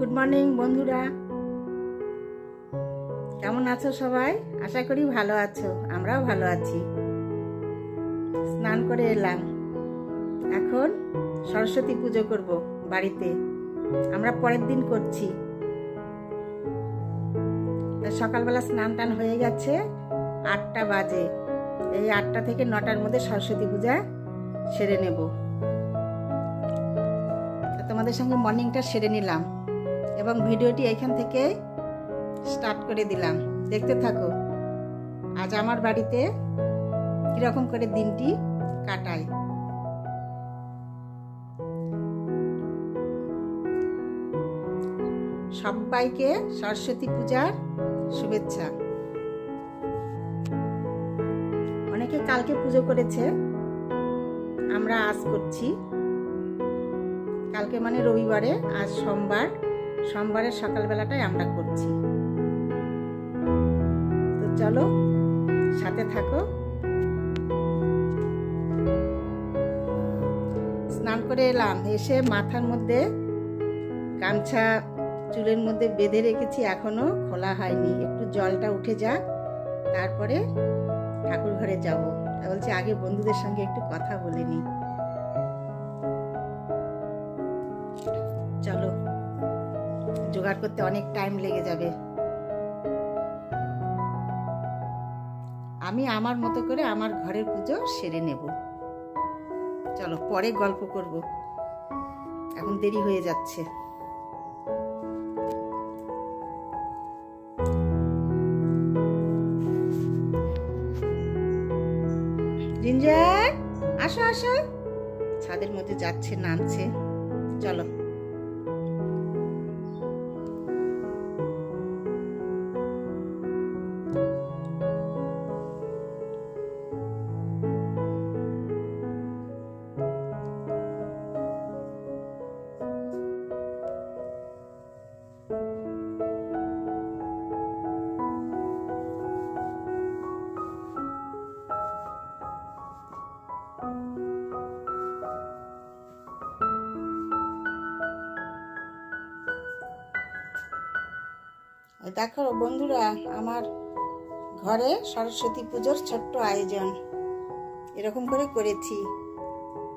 Good morning বন্ধুরা, কেমন আছো সবাই? আশা করি ভালো আছো, আমরাও ভালো আছি। স্নান করে এলাম, এখন সরস্বতী পুজো করব বাড়িতে। আমরা পরের দিন করছি। সকালবেলা স্নান টান হয়ে গেছে, 8টা বাজে। এই 8টা থেকে 9টার মধ্যে সরস্বতী পূজা সেরে নেব। তোমাদের সঙ্গে মর্নিংটা সেরে নিলাম এবং ভিডিওটি এখান থেকে স্টার্ট করে দিলাম। দেখতে থাকো আজ আমার বাড়িতে কিরকম করে দিনটি কাটাই। সবাইকে সরস্বতী পূজার শুভেচ্ছা। অনেকে কালকে পুজো করেছে, আমরা আজ করছি। কালকে মানে রবিবারে, আজ সোমবার। সোমবারের সকালবেলাটাই আমরা করছি। তো চলো সাথে থাকো। স্নান করে এলাম, এসে মাথার মধ্যে গামছা চুলের মধ্যে বেঁধে রেখেছি, এখনো খোলা হয়নি। একটু জলটা উঠে যাক, তারপরে ঠাকুর ঘরে যাব। বলছি আগে বন্ধুদের সঙ্গে একটু কথা বলে নিই। চলো, জোগাড় করতে অনেক টাইম লেগে যাবে। আমি আমার মতো করে আমার ঘরের পুজো সেরে নেব। চলো পরে গল্প করব, এখন দেরি হয়ে যাচ্ছে। জিঞ্জার আসো আসো, ছাদের মধ্যে যাচ্ছে, নামছে। চলো দেখো বন্ধুরা, আমার ঘরে সরস্বতী পুজোর ছোট্ট আয়োজন এরকম করে করেছি,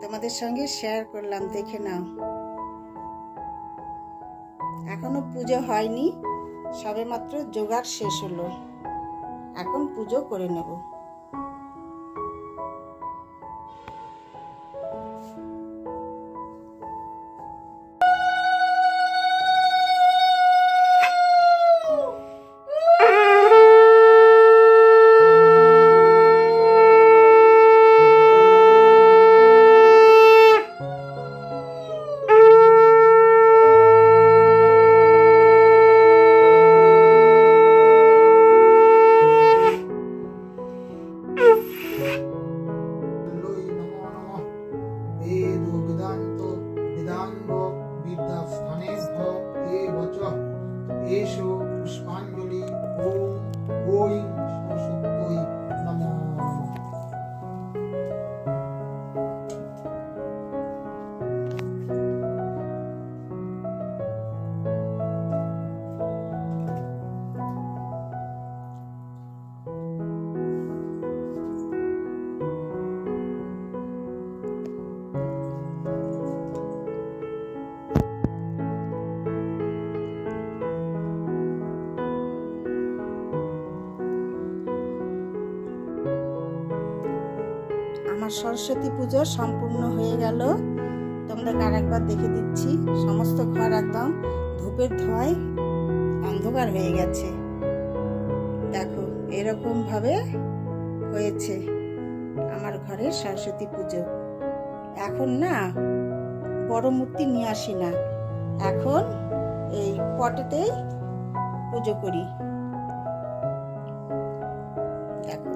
তোমাদের সঙ্গে শেয়ার করলাম, দেখে নাও। এখনো পুজো হয়নি, সবেমাত্র জোগাড় শেষ হলো, এখন পুজো করে নেব। एषो पुष्पाञ्जलि ओं सरस्वत्यै नमः। আমার সরস্বতী পুজো সম্পূর্ণ হয়ে গেল। তোমাদের আরেকবার দেখে দিচ্ছি, সমস্ত ঘর একদম ধূপের ধোঁয়ায় অন্ধকার হয়ে গেছে। দেখো এরকম ভাবে হয়েছে আমার ঘরে সরস্বতী পুজো। এখন না বড় মূর্তি নিয়ে আসি না, এখন এই পটেতেই পুজো করি। দেখো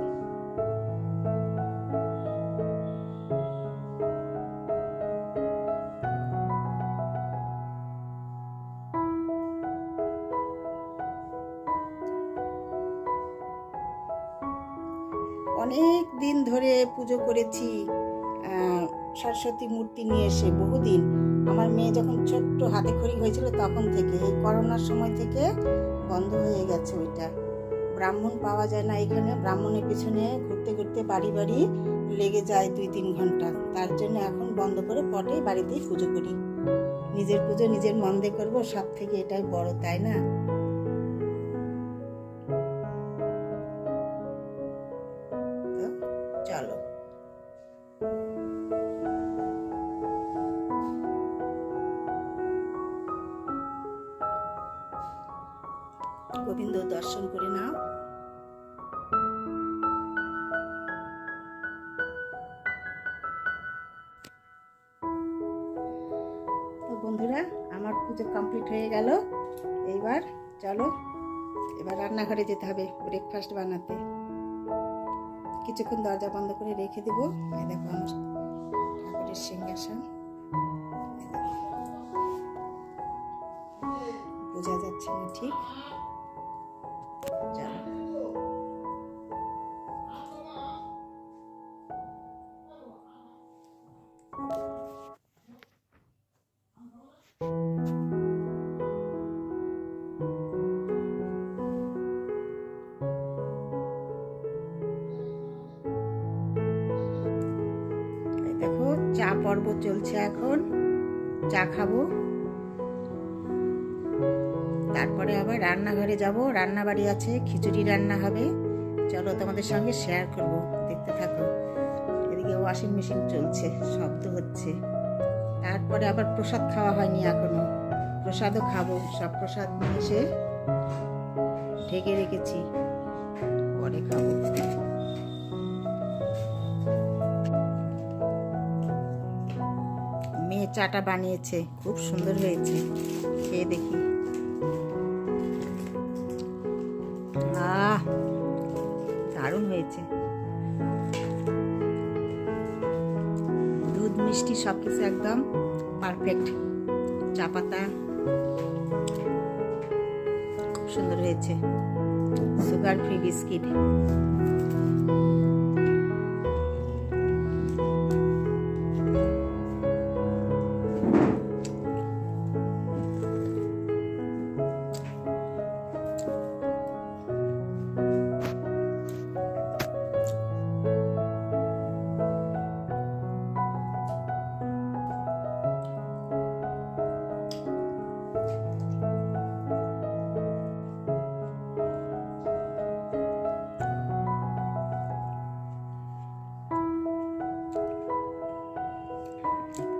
অনেক দিন ধরে পুজো করেছি সরস্বতী মূর্তি নিয়ে এসে, বহুদিন। আমার মেয়ে যখন ছোট্ট হাতে খড়ি হয়েছিল তখন থেকে, এই করোনার সময় থেকে বন্ধ হয়ে গেছে ওইটা। ব্রাহ্মণ পাওয়া যায় না এখানে, ব্রাহ্মণের পিছনে ঘুরতে ঘুরতে বাড়ি বাড়ি লেগে যায় 2-3 ঘন্টা। তার জন্য এখন বন্ধ করে পটে বাড়িতেই পুজো করি। নিজের পুজো নিজের মন দিয়ে করবো, সব থেকে এটাই বড়, তাই না? তো চলো। গোবিন্দ দর্শন করে নাও। তো বন্ধুরা, আমার পুজো কমপ্লিট হয়ে গেল। এইবার চলো, এবার রান্নাঘরে যেতে হবে ব্রেকফাস্ট বানাতে। কিছুক্ষণ দরজা বন্ধ করে রেখে দেবো। এই দেখো আমার ঠাকুরের সিংহাসন, বোঝা যাচ্ছে না ঠিক। দেখো চা পর্ব চলছে, এখন চা খাবো, তারপরে আবার রান্নাঘরে যাব। রান্না বাড়ি আছে, খিচুড়ি রান্না হবে। চলো তোমাদের সঙ্গে শেয়ার করব, দেখতে থাকো। এদিকে ওয়াশিং মেশিন চলছে, শব্দ হচ্ছে। তারপরে আবার প্রসাদ খাওয়া হয়নি এখনো, প্রসাদও খাবো। সব প্রসাদ নিয়ে এসে ঢেকে রেখেছি, পরে খাবো। মেয়ে চাটা বানিয়েছে, খুব সুন্দর হয়েছে, খেয়ে দেখি। দারুণ হয়েছে, দুধ মিষ্টি সবকিছু একদম পারফেক্ট। চা পাতা খুব সুন্দর হয়েছে। Sugar free biscuit.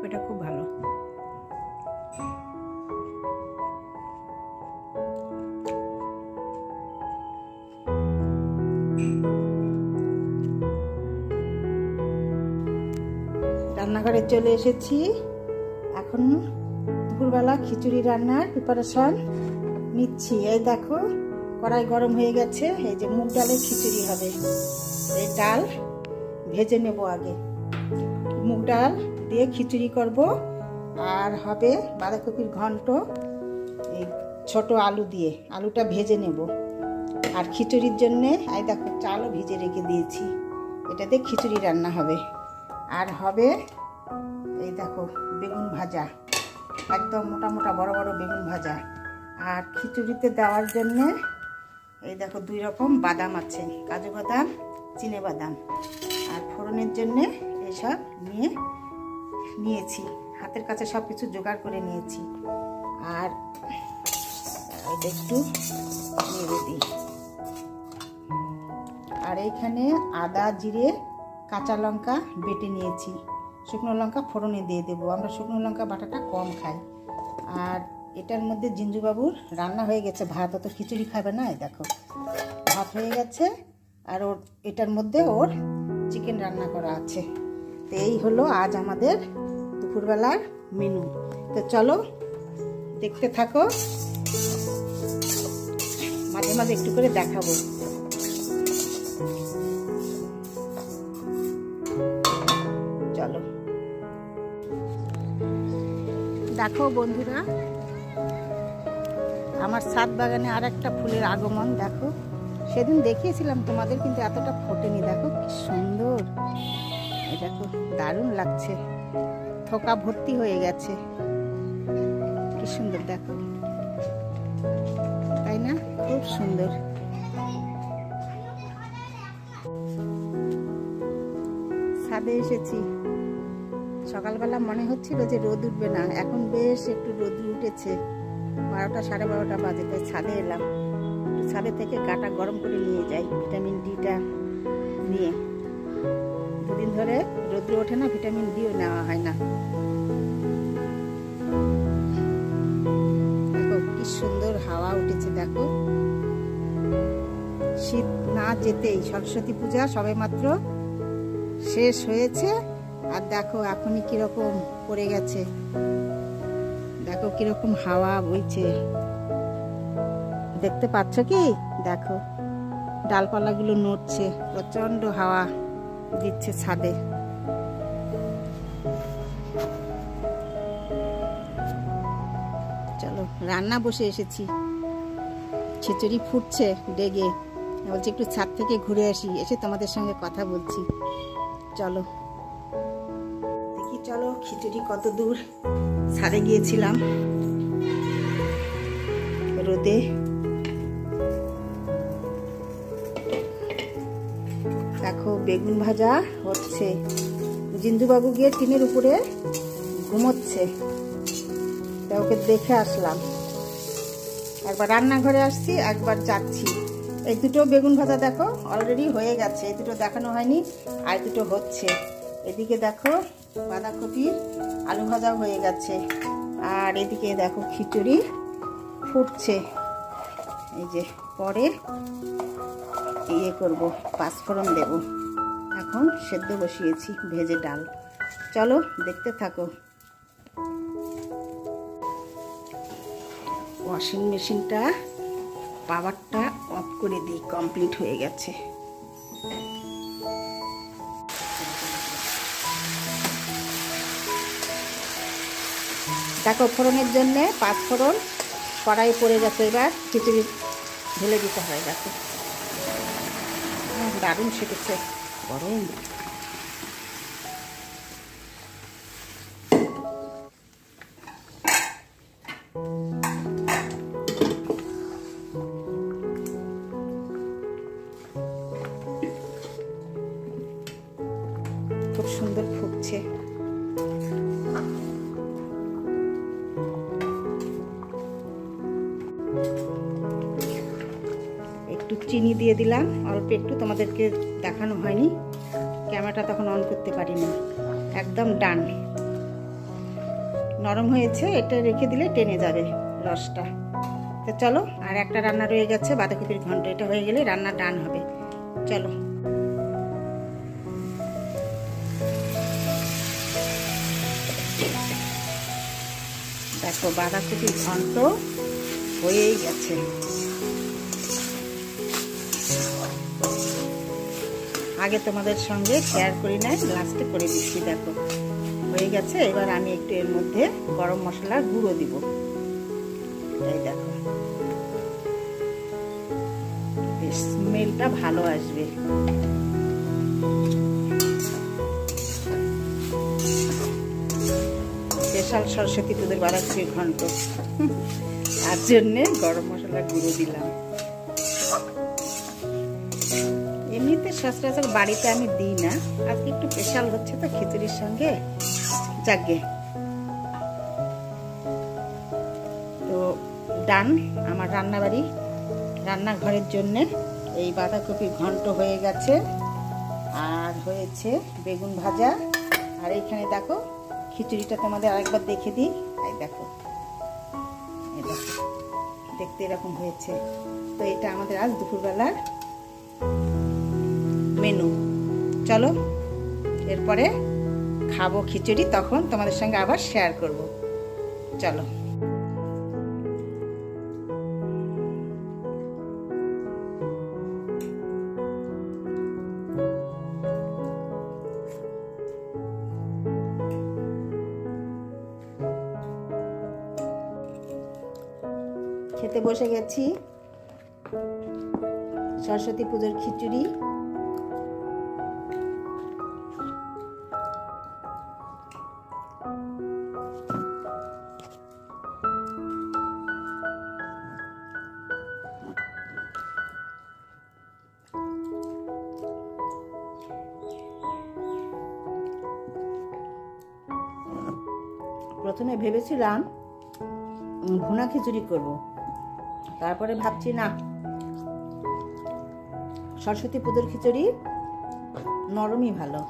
এটা খুব ভালো। রান্নাঘরে চলে এসেছি, এখন দুপুরবেলা খিচুড়ি রান্নার প্রিপারেশন নিচ্ছি। এই দেখো কড়াই গরম হয়ে গেছে, এই যে মুগ ডালের খিচুড়ি হবে। এই ডাল ভেজে নেব আগে, মুগ ডাল দিয়ে খিচুড়ি করব। আর হবে বাঁধাকপির ঘন্ট, এই ছোট আলু দিয়ে, আলুটা ভেজে নেব। আর খিচুড়ির জন্যে এই দেখো চালও ভিজে রেখে দিয়েছি, এটাতে খিচুড়ি রান্না হবে। আর হবে এই দেখো বেগুন ভাজা, একদম মোটা মোটা বড় বড় বেগুন ভাজা। আর খিচুড়িতে দেওয়ার জন্যে এই দেখো 2 রকম বাদাম আছে, কাজু বাদাম, চিনে বাদাম। আর ফোড়নের জন্যে এসব নিয়েছি, হাতের কাছে সব কিছু জোগাড় করে নিয়েছি। আর একটু নেড়ে দিই। আর এইখানে আদা, জিরে, কাঁচা লঙ্কা বেটে নিয়েছি, শুকনো লঙ্কা ফোড়নে দিয়ে দেবো। আমরা শুকনো লঙ্কা বাটাটা কম খাই। আর এটার মধ্যে জিঞ্জুবাবুর রান্না হয়ে গেছে, ভাত, অত খিচুড়ি খাবে না। এই দেখো ভাত হয়ে গেছে, আর ওর এটার মধ্যে ওর চিকেন রান্না করা আছে। তো এই হলো আজ আমাদের দুপুরবেলার মেনু। তো চলো দেখতে থাকো, মাঝে মাঝে একটু করে দেখাবো। চলো দেখো বন্ধুরা, আমার ছাদ বাগানে আর একটা ফুলের আগমন। দেখো সেদিন দেখিয়েছিলাম তোমাদের, কিন্তু এতটা ফোটেনি। দেখো কি সুন্দর, এটা তো দারুণ লাগছে, থোকা ভর্তি হয়ে গেছে। কি সুন্দর দেখো, তাই না? খুব সুন্দর। ছাদে এসেছি, সকালবেলা মনে হচ্ছিল যে রোদ উঠবে না, এখন বেশ একটু রোদ উঠেছে। 12টা 12:30 বাজে, তাই ছাদে এলাম। একটু ছাদে থেকে গাটা গরম করে নিয়ে যাই, ভিটামিন ডিটা নিয়ে। দুদিন ধরে রোদ্র ওঠে না, ভিটামিন ডিও নেওয়া হয় না। দেখো কি সুন্দর হাওয়া উঠেছে, দেখো। শীত না যেতেই সরস্বতী পূজা সবে মাত্র শেষ হয়েছে, আর দেখো এখনই কিরকম পড়ে গেছে। দেখো কিরকম হাওয়া বইছে, দেখতে পাচ্ছ কি? দেখো ডালপালাগুলো নড়ছে, প্রচন্ড হাওয়া দিচ্ছে ছাদে। চলো রান্না বসে এসেছি, খিচুড়ি ফুটছে ডেগে। বলছি একটু ছাদ থেকে ঘুরে আসি, এসে তোমাদের সঙ্গে কথা বলছি। চলো দেখি, চলো খিচুড়ি কত দূর। ছাদে গিয়েছিলাম রোদে, দেখো বেগুন ভাজা হচ্ছে। জিন্দুবাবু গিয়ে টিনের উপরে ঘুমোচ্ছে, তাই ওকে দেখে আসলাম। একবার রান্নাঘরে আসছি, একবার যাচ্ছি। এই দুটো বেগুন ভাজা দেখো অলরেডি হয়ে গেছে, এই দুটো দেখানো হয়নি, আর দুটো হচ্ছে। এদিকে দেখো বাঁধাকপির আলু ভাজা হয়ে গেছে, আর এদিকে দেখো খিচুড়ি ফুটছে। এই যে পরে ইয়ে করব, পাঁচফোড়ন দেব। এখন সেদ্ধ বসিয়েছি ভেজে ডাল। চলো দেখতে থাকো। ওয়াশিং মেশিনটা পাওয়ারটা অফ করে দিই, কমপ্লিট হয়ে গেছে। দেখো ফোড়নের জন্যে পাঁচফোড়ন কড়াই পড়ে গেছে, এবার খিচুড়ি ঢেলে দিতে হয়। দেখো দারুণ সেটেছে, গরম। খুব সুন্দর ফুটছে। একটু চিনি দিয়ে দিলাম, অল্প একটু, তোমাদেরকে দেখানো হয়নি, ক্যামেরাটা তখন অন করতে পারিনি। একদম ডান, নরম হয়েছে। এটা রেখে দিলে টেনে যাবে রসটা। তো চলো, আর একটা রান্না রয়ে গেছে বাঁধাকপির ঘন্ট, এটা হয়ে গেলে রান্না ডান হবে। চলো দেখো বাঁধাকপির ঘন্ট হয়েই গেছে। আগে তোমাদের সঙ্গে শেয়ার করি নাই, লাস্টে করে দিচ্ছি। দেখো হয়ে গেছে। এবার আমি একটু এর মধ্যে গরম মশলার গুঁড়ো দিব। এই দেখো, স্মেলটা ভালো আসবে। স্পেশাল সরস্বতী পুজোর বাঁধাকপির ঘন্ট, তার জন্যে গরম মশলার গুঁড়ো দিলাম। এমনিতে সচরাচর বাড়িতে আমি দিই না, আজকে একটু স্পেশাল হচ্ছে তো খিচুড়ির সঙ্গে, যাকে। তো ডান আমার রান্নাঘরের জন্যে এই বাঁধাকপি ঘন্ট হয়ে গেছে, আর হয়েছে বেগুন ভাজা। আর এইখানে দেখো খিচুড়িটা তোমাদের আরেকবার দেখে দিই। এই দেখো, দেখতে এরকম হয়েছে। তো এটা আমাদের আজ দুপুরবেলার মেনু। চলো এরপরে খাবো খিচুড়ি, তখন তোমাদের সঙ্গে আবার শেয়ার করব। চলো। খেতে বসে গেছি সরস্বতী পুজোর খিচুড়ি। প্রথমে ভেবেছিলাম ভুনা খিচুড়ি করব, তারপরে ভাবছি না, সরস্বতী পুজোর খিচুড়ি নরমই ভালো।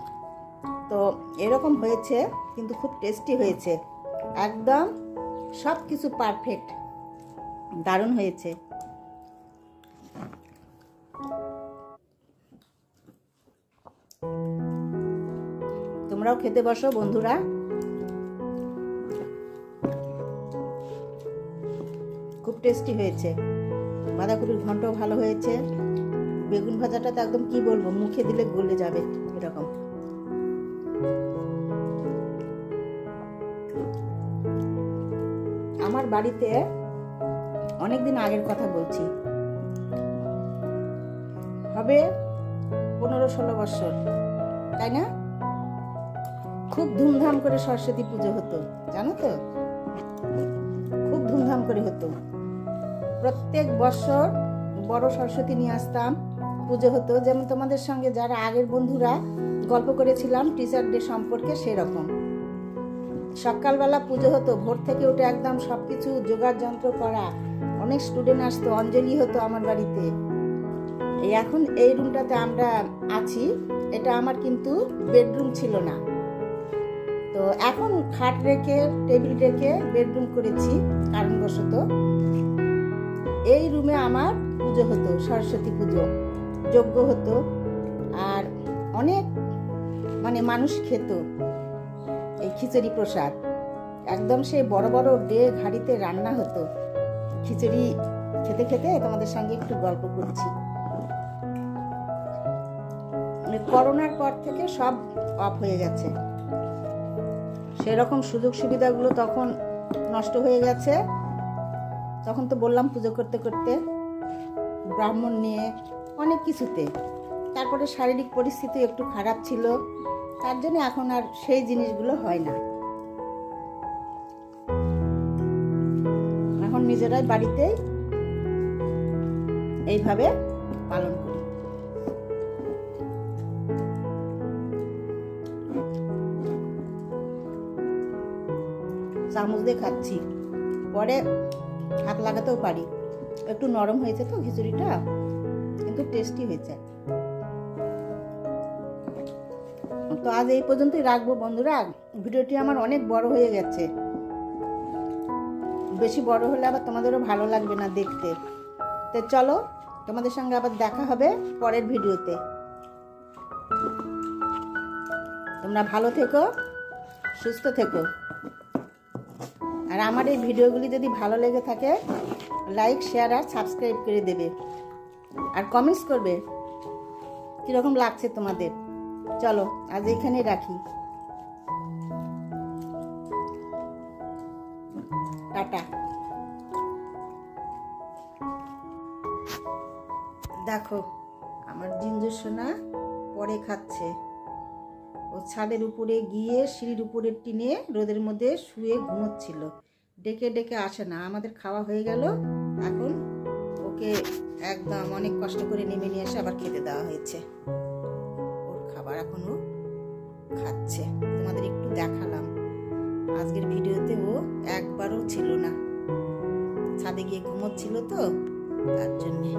তো এরকম হয়েছে, কিন্তু খুব টেস্টি হয়েছে, একদম সব কিছু পারফেক্ট, দারুণ হয়েছে। তোমরাও খেতে বসো বন্ধুরা। খুব টেস্টি হয়েছে, বাঁধাকপির ঘন্টও ভালো হয়েছে, বেগুন ভাজাটা তো একদম কি বলবো, মুখে দিলে গলে যাবে এরকম। আমার বাড়িতে অনেকদিন আগের কথা বলছি, হবে 15-16 বছর, তাই না? খুব ধুমধাম করে সরস্বতী পুজো হতো, জানো তো, খুব ধুমধাম করে হতো। প্রত্যেক বছর বড় সরস্বতী নিয়ে আসতাম, পুজো হতো। যেমন তোমাদের সঙ্গে যারা আগের বন্ধুরা গল্প করেছিলাম টিচার ডে সম্পর্কে, সেরকম সকালবেলা পুজো হতো, ভোর থেকে উঠে একদম সবকিছু জোগাড় যন্ত্র করা, অনেক স্টুডেন্ট আসতো, অঞ্জলি হতো আমার বাড়িতে। এখন এই রুমটাতে আমরা আছি, এটা আমার কিন্তু বেডরুম ছিল না, তো এখন খাট রেখে টেবিল রেখে বেডরুম করেছি কারণবশত। এই রুমে আমার পুজো হতো, সরস্বতী পুজো যজ্ঞ হতো, আর অনেক মানুষ খেত এই খিচুড়ি প্রসাদ। একদম সেই বড় বড় ডেক হাঁড়িতে রান্না হতো। খিচুড়ি খেতে খেতে তোমাদের সঙ্গে একটু গল্প করছি। করোনার পর থেকে সব অফ হয়ে গেছে, সেরকম সুযোগ সুবিধাগুলো তখন নষ্ট হয়ে গেছে। তখন তো বললাম পুজো করতে করতে ব্রাহ্মণ নিয়ে অনেক কিছুতে, তারপরে শারীরিক পরিস্থিতি একটু খারাপ ছিল, তার জন্য এখন আর সেই জিনিসগুলো হয় না। এখন নিজেরাই বাড়িতেই এইভাবে পালন করি। চামচ দিয়ে খাচ্ছি, পরে হাত লাগাতেও পারি। একটু নরম হয়েছে তো খিচুড়িটা, কিন্তু টেস্টি হয়েছে। তো আজ এই পর্যন্তই রাখবো বন্ধুরা। ভিডিওটি আমার অনেক বড় হয়ে গেছে, বেশি বড় হলে আবার তোমাদেরও ভালো লাগবে না দেখতে। তো চলো, তোমাদের সঙ্গে আবার দেখা হবে পরের ভিডিওতে। তোমরা ভালো থেকো, সুস্থ থেকো। আর আমার এই ভিডিওগুলি যদি ভালো লেগে থাকে, লাইক, শেয়ার আর সাবস্ক্রাইব করে দেবে, আর কমেন্টস করবে কিরকম লাগছে তোমাদের। চলো আজ এখানেই রাখি, টাটা। দেখো আমার জিঞ্জু সোনা পরে খাচ্ছে, ও ছাদের উপরে গিয়ে সিঁড়ির উপরের টিনে রোদের মধ্যে শুয়ে ঘুমোচ্ছিল, ডেকে ডেকে আসে না। আমাদের খাওয়া হয়ে গেল, এখন ওকে একদম অনেক কষ্ট করে নেমে নিয়ে এসে আবার খেতে দেওয়া হয়েছে। ওর খাবার এখন ও খাচ্ছে, তোমাদের একটু দেখালাম। আজকের ভিডিওতে ও একবারও ছিল না, ছাদে গিয়ে ঘুমোচ্ছিল তো, তার জন্যে।